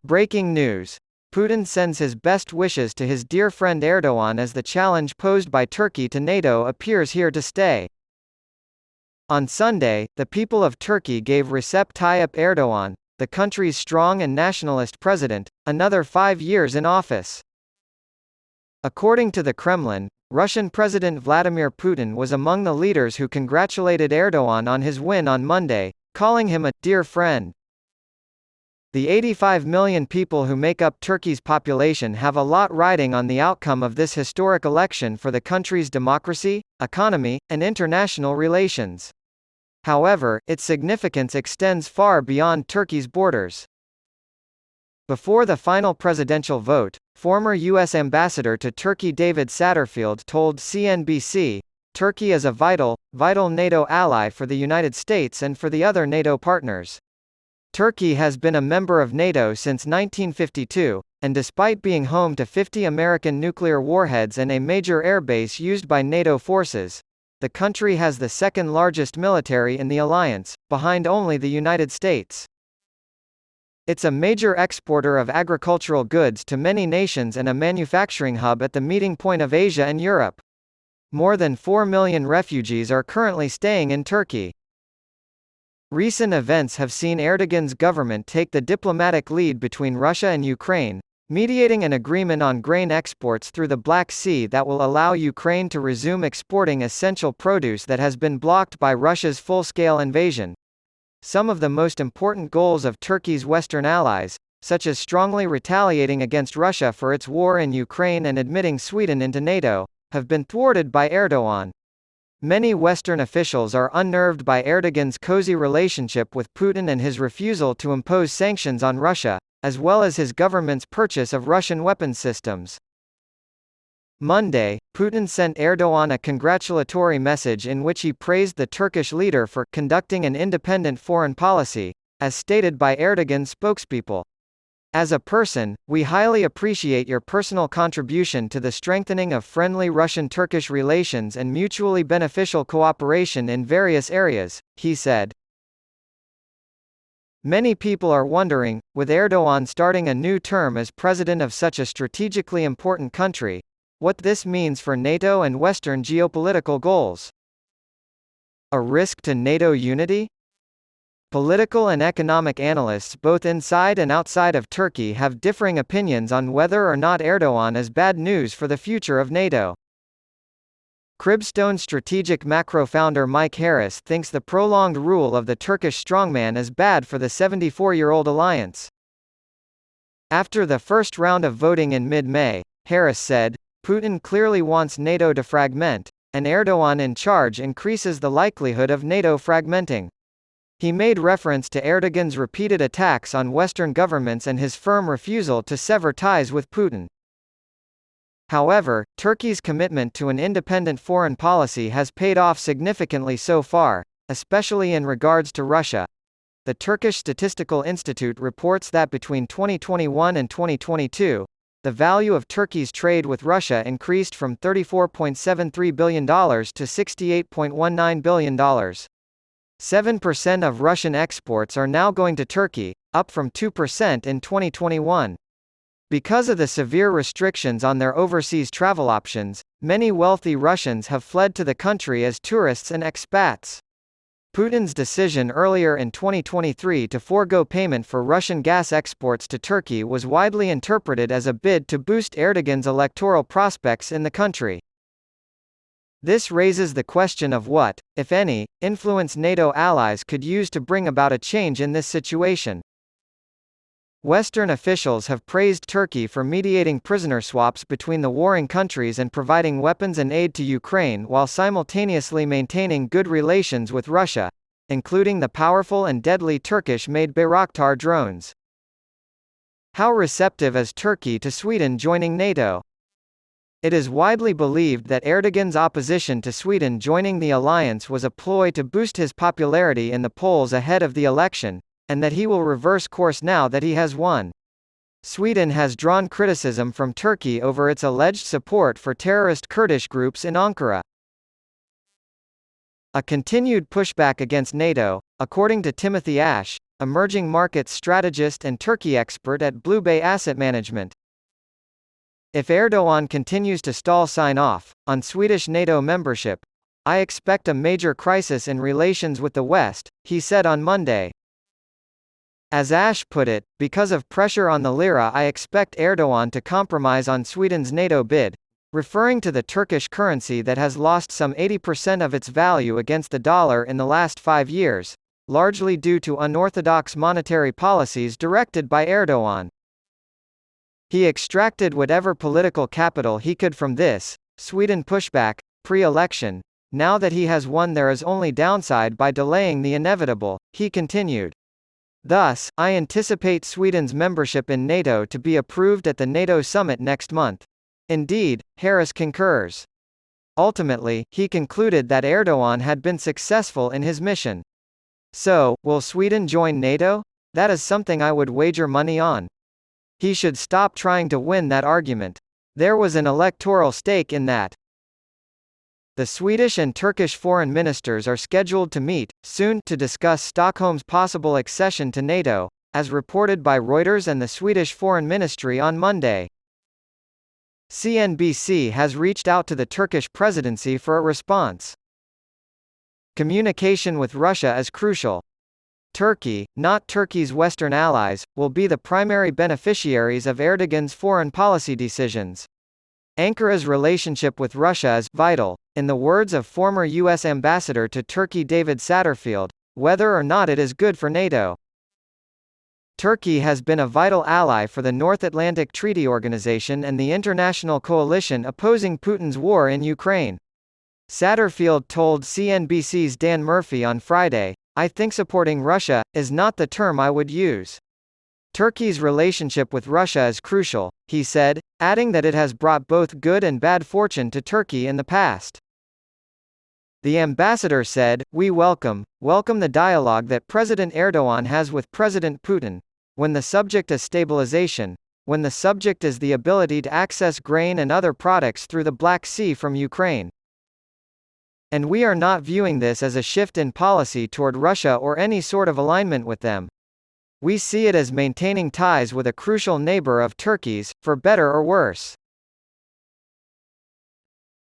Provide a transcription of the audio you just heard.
Breaking news. Putin sends his best wishes to his dear friend Erdogan as the challenge posed by Turkey to NATO appears here to stay. On Sunday, the people of Turkey gave Recep Tayyip Erdogan, the country's strong and nationalist president, another 5 years in office. According to the Kremlin, Russian President Vladimir Putin was among the leaders who congratulated Erdogan on his win on Monday, calling him a dear friend. The 85 million people who make up Turkey's population have a lot riding on the outcome of this historic election for the country's democracy, economy, and international relations. However, its significance extends far beyond Turkey's borders. Before the final presidential vote, former U.S. Ambassador to Turkey David Satterfield told CNBC, "Turkey is a vital NATO ally for the United States and for the other NATO partners. Turkey has been a member of NATO since 1952, and despite being home to 50 American nuclear warheads and a major airbase used by NATO forces, the country has the second largest military in the alliance, behind only the United States. It's a major exporter of agricultural goods to many nations and a manufacturing hub at the meeting point of Asia and Europe. More than 4 million refugees are currently staying in Turkey." Recent events have seen Erdogan's government take the diplomatic lead between Russia and Ukraine, mediating an agreement on grain exports through the Black Sea that will allow Ukraine to resume exporting essential produce that has been blocked by Russia's full-scale invasion. Some of the most important goals of Turkey's Western allies, such as strongly retaliating against Russia for its war in Ukraine and admitting Sweden into NATO, have been thwarted by Erdogan. Many Western officials are unnerved by Erdogan's cozy relationship with Putin and his refusal to impose sanctions on Russia, as well as his government's purchase of Russian weapons systems. Monday, Putin sent Erdogan a congratulatory message in which he praised the Turkish leader for conducting an independent foreign policy, as stated by Erdogan's spokespeople. "As a person, we highly appreciate your personal contribution to the strengthening of friendly Russian-Turkish relations and mutually beneficial cooperation in various areas," he said. Many people are wondering, with Erdogan starting a new term as president of such a strategically important country, what this means for NATO and Western geopolitical goals. A risk to NATO unity? Political and economic analysts both inside and outside of Turkey have differing opinions on whether or not Erdogan is bad news for the future of NATO. Cribstone strategic macro founder Mike Harris thinks the prolonged rule of the Turkish strongman is bad for the 74-year-old alliance. After the first round of voting in mid-May, Harris said, "Putin clearly wants NATO to fragment, and Erdogan in charge increases the likelihood of NATO fragmenting." He made reference to Erdogan's repeated attacks on Western governments and his firm refusal to sever ties with Putin. However, Turkey's commitment to an independent foreign policy has paid off significantly so far, especially in regards to Russia. The Turkish Statistical Institute reports that between 2021 and 2022, the value of Turkey's trade with Russia increased from $34.73 billion to $68.19 billion. 7% of Russian exports are now going to Turkey, up from 2% in 2021. Because of the severe restrictions on their overseas travel options, many wealthy Russians have fled to the country as tourists and expats. Putin's decision earlier in 2023 to forego payment for Russian gas exports to Turkey was widely interpreted as a bid to boost Erdogan's electoral prospects in the country. This raises the question of what, if any, influence NATO allies could use to bring about a change in this situation. Western officials have praised Turkey for mediating prisoner swaps between the warring countries and providing weapons and aid to Ukraine while simultaneously maintaining good relations with Russia, including the powerful and deadly Turkish-made Bayraktar drones. How receptive is Turkey to Sweden joining NATO? It is widely believed that Erdogan's opposition to Sweden joining the alliance was a ploy to boost his popularity in the polls ahead of the election, and that he will reverse course now that he has won. Sweden has drawn criticism from Turkey over its alleged support for terrorist Kurdish groups in Ankara. A continued pushback against NATO, according to Timothy Ash, emerging markets strategist and Turkey expert at Blue Bay Asset Management. If Erdogan continues to stall sign-off on Swedish NATO membership, I expect a major crisis in relations with the West, he said on Monday. As Ash put it, because of pressure on the lira, I expect Erdogan to compromise on Sweden's NATO bid, referring to the Turkish currency that has lost some 80% of its value against the dollar in the last 5 years, largely due to unorthodox monetary policies directed by Erdogan. He extracted whatever political capital he could from this Sweden pushback pre-election. Now that he has won, there is only downside by delaying the inevitable, he continued. Thus, I anticipate Sweden's membership in NATO to be approved at the NATO summit next month. Indeed, Harris concurs. Ultimately, he concluded that Erdogan had been successful in his mission. So, will Sweden join NATO? That is something I would wager money on. He should stop trying to win that argument. There was an electoral stake in that. The Swedish and Turkish foreign ministers are scheduled to meet soon to discuss Stockholm's possible accession to NATO, as reported by Reuters and the Swedish Foreign Ministry on Monday. CNBC has reached out to the Turkish presidency for a response. Communication with Russia is crucial. Turkey, not Turkey's Western allies, will be the primary beneficiaries of Erdogan's foreign policy decisions. Ankara's relationship with Russia is vital, in the words of former U.S. Ambassador to Turkey David Satterfield, whether or not it is good for NATO. Turkey has been a vital ally for the North Atlantic Treaty Organization and the international coalition opposing Putin's war in Ukraine. Satterfield told CNBC's Dan Murphy on Friday, I think supporting Russia is not the term I would use. Turkey's relationship with Russia is crucial, he said, adding that it has brought both good and bad fortune to Turkey in the past. The ambassador said, we welcome the dialogue that President Erdogan has with President Putin, when the subject is stabilization, when the subject is the ability to access grain and other products through the Black Sea from Ukraine. And we are not viewing this as a shift in policy toward Russia or any sort of alignment with them. We see it as maintaining ties with a crucial neighbor of Turkey's, for better or worse.